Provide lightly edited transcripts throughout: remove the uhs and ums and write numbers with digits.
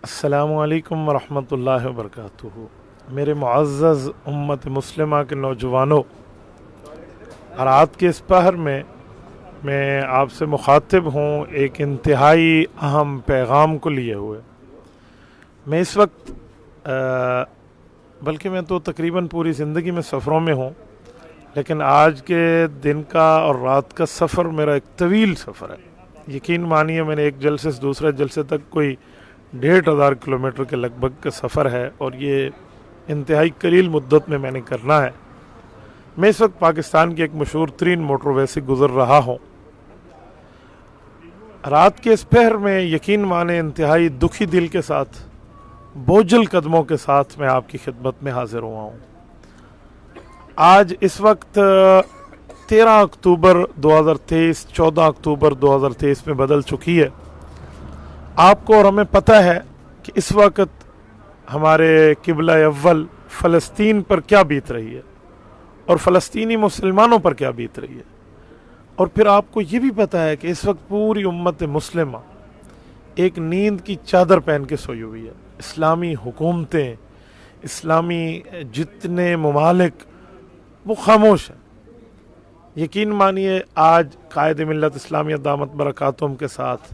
السلام علیکم ورحمۃ اللہ وبرکاتہ۔ میرے معزز امت مسلمہ کے نوجوانوں، رات کے اس پہر میں آپ سے مخاطب ہوں ایک انتہائی اہم پیغام کو لیے ہوئے۔ میں اس وقت بلکہ میں تو تقریباً پوری زندگی میں سفروں میں ہوں، لیکن آج کے دن کا اور رات کا سفر میرا ایک طویل سفر ہے۔ یقین مانیے میں نے ایک جلسے سے دوسرے جلسے تک کوئی 1500 کلومیٹر کے لگ بھگ کا سفر ہے، اور یہ انتہائی قلیل مدت میں نے کرنا ہے۔ میں اس وقت پاکستان کی ایک مشہور ترین موٹر وے سے گزر رہا ہوں۔ رات کے اس پہر میں یقین مانے انتہائی دکھی دل کے ساتھ، بوجھل قدموں کے ساتھ میں آپ کی خدمت میں حاضر ہوا ہوں۔ آج اس وقت 13 اکتوبر 2023 14 اکتوبر 2023 میں بدل چکی ہے۔ آپ کو اور ہمیں پتہ ہے کہ اس وقت ہمارے قبلہ اول فلسطین پر کیا بیت رہی ہے، اور فلسطینی مسلمانوں پر کیا بیت رہی ہے۔ اور پھر آپ کو یہ بھی پتہ ہے کہ اس وقت پوری امت مسلمہ ایک نیند کی چادر پہن کے سوئی ہوئی ہے۔ اسلامی حکومتیں، اسلامی جتنے ممالک، وہ خاموش ہیں۔ یقین مانیے آج قائد ملت اسلامیہ دامت برکاتہم کے ساتھ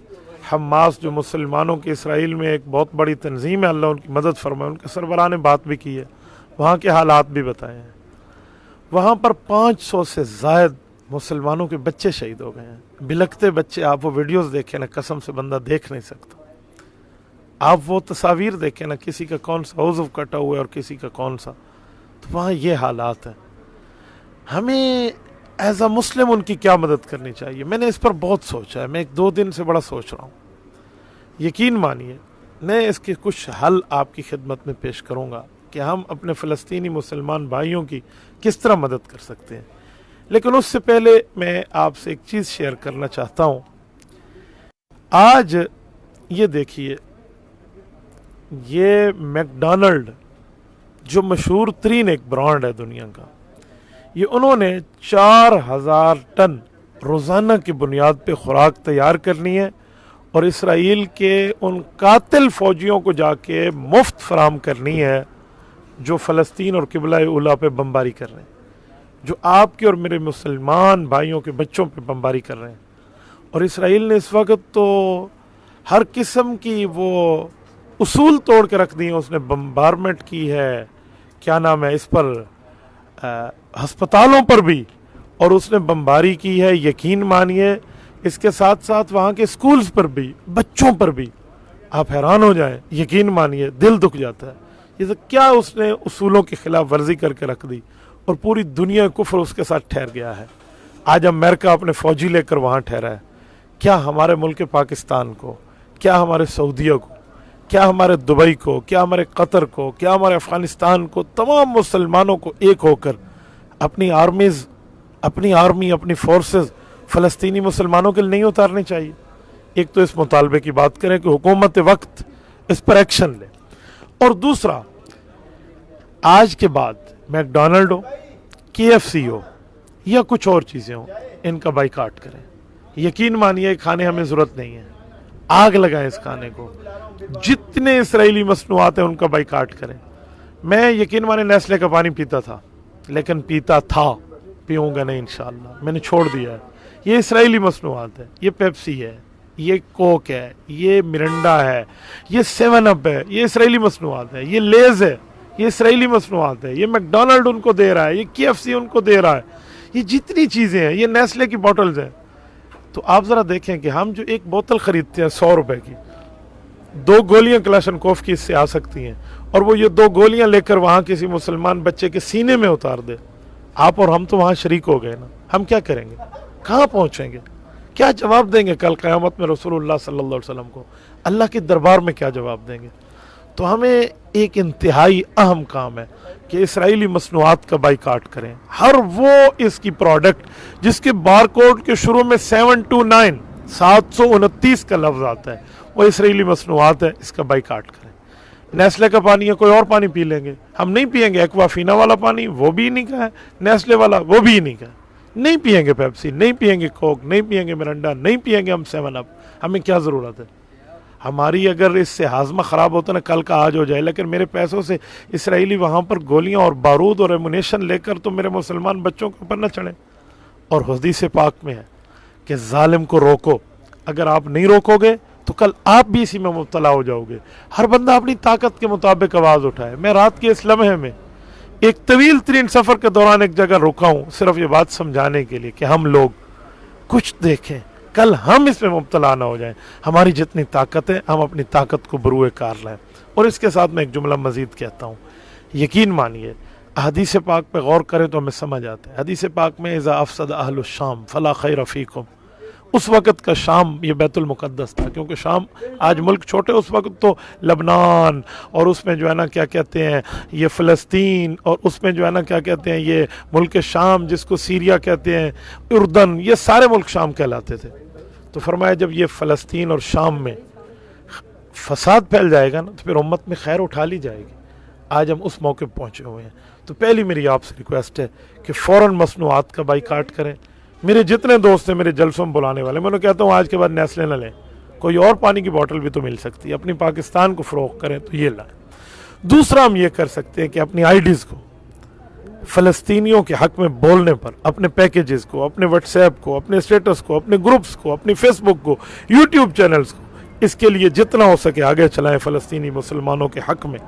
حماس، جو مسلمانوں کی اسرائیل میں ایک بہت بڑی تنظیم ہے، اللہ ان کی مدد فرمائے، ان کے سربراہ نے بات بھی کی ہے، وہاں کے حالات بھی بتائے ہیں۔ وہاں پر 500 سے زائد مسلمانوں کے بچے شہید ہو گئے ہیں، بلکتے بچے۔ آپ وہ ویڈیوز دیکھیں نا، قسم سے بندہ دیکھ نہیں سکتا۔ آپ وہ تصاویر دیکھیں نا، کسی کا کون سا عضو کٹا ہوا ہے اور کسی کا کون سا، تو وہاں یہ حالات ہیں۔ ہمیں ایز اے مسلم ان کی کیا مدد کرنی چاہیے؟ میں نے اس پر بہت سوچا ہے، میں 1-2 دن سے بڑا سوچ رہا ہوں۔ یقین مانیے میں اس کے کچھ حل آپ کی خدمت میں پیش کروں گا کہ ہم اپنے فلسطینی مسلمان بھائیوں کی کس طرح مدد کر سکتے ہیں۔ لیکن اس سے پہلے میں آپ سے ایک چیز شیئر کرنا چاہتا ہوں۔ آج یہ دیکھیے، یہ میکڈونلڈ جو مشہور ترین ایک برانڈ ہے دنیا کا، یہ انہوں نے 4000 ٹن روزانہ کی بنیاد پہ خوراک تیار کرنی ہے، اور اسرائیل کے ان قاتل فوجیوں کو جا کے مفت فراہم کرنی ہے جو فلسطین اور قبلہ اولیٰ پہ بمباری کر رہے ہیں، جو آپ کے اور میرے مسلمان بھائیوں کے بچوں پہ بمباری کر رہے ہیں۔ اور اسرائیل نے اس وقت تو ہر قسم کی وہ اصول توڑ کے رکھ دی ہیں۔ اس نے بمبارمنٹ کی ہے، کیا نام ہے اس پر، ہسپتالوں پر بھی، اور اس نے بمباری کی ہے یقین مانیے اس کے ساتھ ساتھ وہاں کے سکولز پر بھی، بچوں پر بھی۔ آپ حیران ہو جائیں، یقین مانیے دل دکھ جاتا ہے۔ یہ تو کیا اس نے اصولوں کی خلاف ورزی کر کے رکھ دی، اور پوری دنیا کفر اس کے ساتھ ٹھہر گیا ہے۔ آج امریکہ اپنے فوجی لے کر وہاں ٹھہرا ہے۔ کیا ہمارے ملک پاکستان کو، کیا ہمارے سعودیہ کو، کیا ہمارے دبئی کو، کیا ہمارے قطر کو، کیا ہمارے افغانستان کو، تمام مسلمانوں کو ایک ہو کر اپنی اپنی فورسز فلسطینی مسلمانوں کے لیے نہیں اتارنے چاہیے؟ ایک تو اس مطالبے کی بات کریں کہ حکومت وقت اس پر ایکشن لے، اور دوسرا آج کے بعد میکڈونلڈ ہو، KFC ہو، یا کچھ اور چیزیں ہوں، ان کا بائیکاٹ کریں۔ یقین مانیے کھانے ہمیں ضرورت نہیں ہے، آگ لگائیں اس کھانے کو۔ جتنے اسرائیلی مصنوعات ہیں ان کا بائیکاٹ کریں۔ میں یقین مانے نیسلے کا پانی پیتا تھا، لیکن پیتا تھا، پیوں گا نہیں انشاءاللہ، میں نے چھوڑ دیا ہے۔ یہ اسرائیلی مصنوعات ہے، یہ پیپسی ہے، یہ کوک ہے، یہ مرنڈا ہے، یہ 7 اپ ہے، یہ اسرائیلی مصنوعات ہے، یہ لیز ہے، یہ اسرائیلی مصنوعات ہے، یہ میکڈونلڈ ان کو دے رہا ہے، یہ KFC ان کو دے رہا ہے، یہ جتنی چیزیں ہیں، یہ نیسلے کی بوٹلز ہیں۔ تو آپ ذرا دیکھیں کہ ہم جو ایک بوتل خریدتے ہیں 100 روپے کی، 2 گولیاں کلاشنکوف کی اس سے آ سکتی ہیں، اور وہ یہ 2 گولیاں لے کر وہاں کسی مسلمان بچے کے سینے میں اتار دے، آپ اور ہم تو وہاں شریک ہو گئے نا، ہم کیا کریں گے؟ کہاں پہنچیں گے؟ کیا جواب دیں گے کل قیامت میں رسول اللہ صلی اللہ علیہ وسلم کو؟ اللہ کے دربار میں کیا جواب دیں گے؟ تو ہمیں ایک انتہائی اہم کام ہے کہ اسرائیلی مصنوعات کا بائیکاٹ کریں۔ ہر وہ اس کی پروڈکٹ جس کے بارکوڈ کے شروع میں 729 کا لفظ آتا ہے، وہ اسرائیلی مصنوعات ہے، اس کا بائیکاٹ کریں۔ نیسلے کا پانی ہے، کوئی اور پانی پی لیں گے، ہم نہیں پئیں گے ایکوافینا والا پانی، وہ بھی نہیں کا ہے، نیسلے والا وہ بھی نہیں کا ہے، نہیں پئیں گے پیپسی، نہیں پئیں گے کوک، نہیں پئیں گے مرنڈا، نہیں پئیں گے ہم 7 اپ، ہمیں کیا ضرورت ہے؟ ہماری اگر اس سے ہاضمہ خراب ہوتا نا کل کا آج ہو جائے، لیکن میرے پیسوں سے اسرائیلی وہاں پر گولیاں اور بارود اور ایمونیشن لے کر تو میرے مسلمان بچوں کے اوپر نہ چڑھیں۔ اور حدیث پاک میں ہے کہ ظالم کو روکو، اگر آپ نہیں روکو گے تو کل آپ بھی اسی میں مبتلا ہو جاؤ گے۔ ہر بندہ اپنی طاقت کے مطابق آواز اٹھائے۔ میں رات کے اس لمحے میں ایک طویل ترین سفر کے دوران ایک جگہ رکا ہوں، صرف یہ بات سمجھانے کے لیے کہ ہم لوگ کچھ دیکھیں، کل ہم اس میں مبتلا نہ ہو جائیں۔ ہماری جتنی طاقت ہے ہم اپنی طاقت کو بروئے کار لائیں۔ اور اس کے ساتھ میں ایک جملہ مزید کہتا ہوں، یقین مانیے حدیث پاک پہ غور کریں تو ہمیں سمجھ آتا ہے۔ حدیث پاک میں اذا افسد اہل الشام فلا خیر فیکم، اس وقت کا شام یہ بیت المقدس تھا، کیونکہ شام آج ملک چھوٹے، اس وقت تو لبنان اور اس میں جو ہے نا کیا کہتے ہیں یہ فلسطین، اور اس میں جو ہے نا کیا کہتے ہیں یہ ملک شام جس کو سیریا کہتے ہیں، اردن، یہ سارے ملک شام کہلاتے تھے۔ تو فرمایا جب یہ فلسطین اور شام میں فساد پھیل جائے گا نا تو پھر امت میں خیر اٹھا لی جائے گی۔ آج ہم اس موقع پہ پہنچے ہوئے ہیں، تو پہلی میری آپ سے ریکویسٹ ہے کہ فوراً مصنوعات کا بائیکاٹ کریں۔ میرے جتنے دوست ہیں میرے جلسوں میں بلانے والے، میں انہیں کہتا ہوں آج کے بعد نیسلے نہ لیں، کوئی اور پانی کی بوٹل بھی تو مل سکتی ہے، اپنی پاکستان کو فروغ کریں تو یہ لائیں۔ دوسرا ہم یہ کر سکتے ہیں کہ اپنی آئی ڈیز کو فلسطینیوں کے حق میں بولنے پر، اپنے پیکیجز کو، اپنے واٹس ایپ کو، اپنے اسٹیٹس کو، اپنے گروپس کو، اپنی فیس بک کو، یوٹیوب چینلز کو، اس کے لیے جتنا ہو سکے آگے چلائیں، فلسطینی مسلمانوں کے حق میں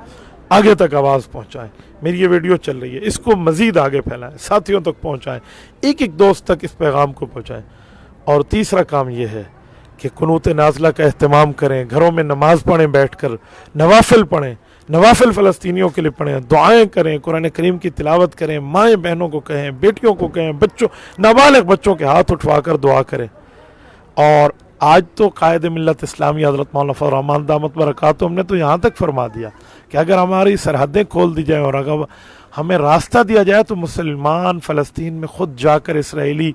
آگے تک آواز پہنچائیں۔ میری یہ ویڈیو چل رہی ہے، اس کو مزید آگے پھیلائیں، ساتھیوں تک پہنچائیں، ایک ایک دوست تک اس پیغام کو پہنچائیں۔ اور تیسرا کام یہ ہے کہ قنوت نازلہ کا اہتمام کریں، گھروں میں نماز پڑھیں، بیٹھ کر نوافل پڑھیں، نوافل فلسطینیوں کے لیے پڑھیں، دعائیں کریں، قرآن کریم کی تلاوت کریں، مائیں بہنوں کو کہیں، بیٹیوں کو کہیں، بچوں نابالغ بچوں کے ہاتھ اٹھوا کر دعا کریں۔ اور آج تو قائد ملت اسلامی حضرت مولانا فضل الرحمان دامت برکاتہ ہم نے تو یہاں تک فرما دیا کہ اگر ہماری سرحدیں کھول دی جائیں اور اگر ہمیں راستہ دیا جائے تو مسلمان فلسطین میں خود جا کر اسرائیلی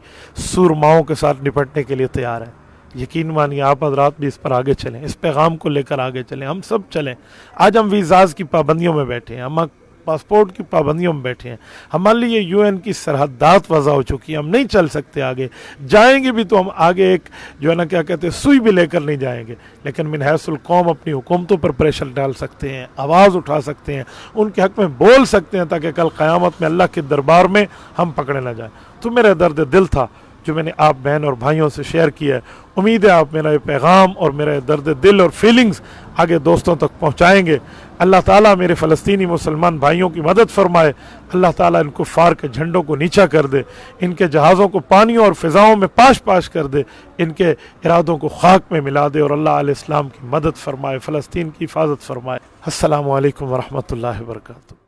سورماؤں کے ساتھ نپٹنے کے لیے تیار ہیں۔ یقین مانیے آپ حضرات بھی اس پر آگے چلیں، اس پیغام کو لے کر آگے چلیں، ہم سب چلیں۔ آج ہم ویزاز کی پابندیوں میں بیٹھے ہیں، ہم پاسپورٹ کی پابندیوں میں بیٹھے ہیں، ہمارے لیے یو این کی سرحدات وضع ہو چکی ہیں، ہم نہیں چل سکتے آگے، جائیں گے بھی تو ہم آگے ایک جو ہے نا کیا کہتے ہیں سوئی بھی لے کر نہیں جائیں گے، لیکن من حیث القوم اپنی حکومتوں پر پریشر ڈال سکتے ہیں، آواز اٹھا سکتے ہیں، ان کے حق میں بول سکتے ہیں تاکہ کل قیامت میں اللہ کے دربار میں ہم پکڑے نہ جائیں۔ تو میرا درد دل تھا جو میں نے آپ بہن اور بھائیوں سے شیئر کیا ہے، امید ہے آپ میرا یہ پیغام اور میرا درد دل اور فیلنگز آگے دوستوں تک پہنچائیں گے۔ اللہ تعالیٰ میرے فلسطینی مسلمان بھائیوں کی مدد فرمائے، اللہ تعالیٰ ان کفار کے جھنڈوں کو نیچا کر دے، ان کے جہازوں کو پانیوں اور فضاؤں میں پاش پاش کر دے، ان کے ارادوں کو خاک میں ملا دے، اور اللہ علیہ السلام کی مدد فرمائے، فلسطین کی حفاظت فرمائے۔ السلام علیکم ورحمۃ اللہ وبرکاتہ۔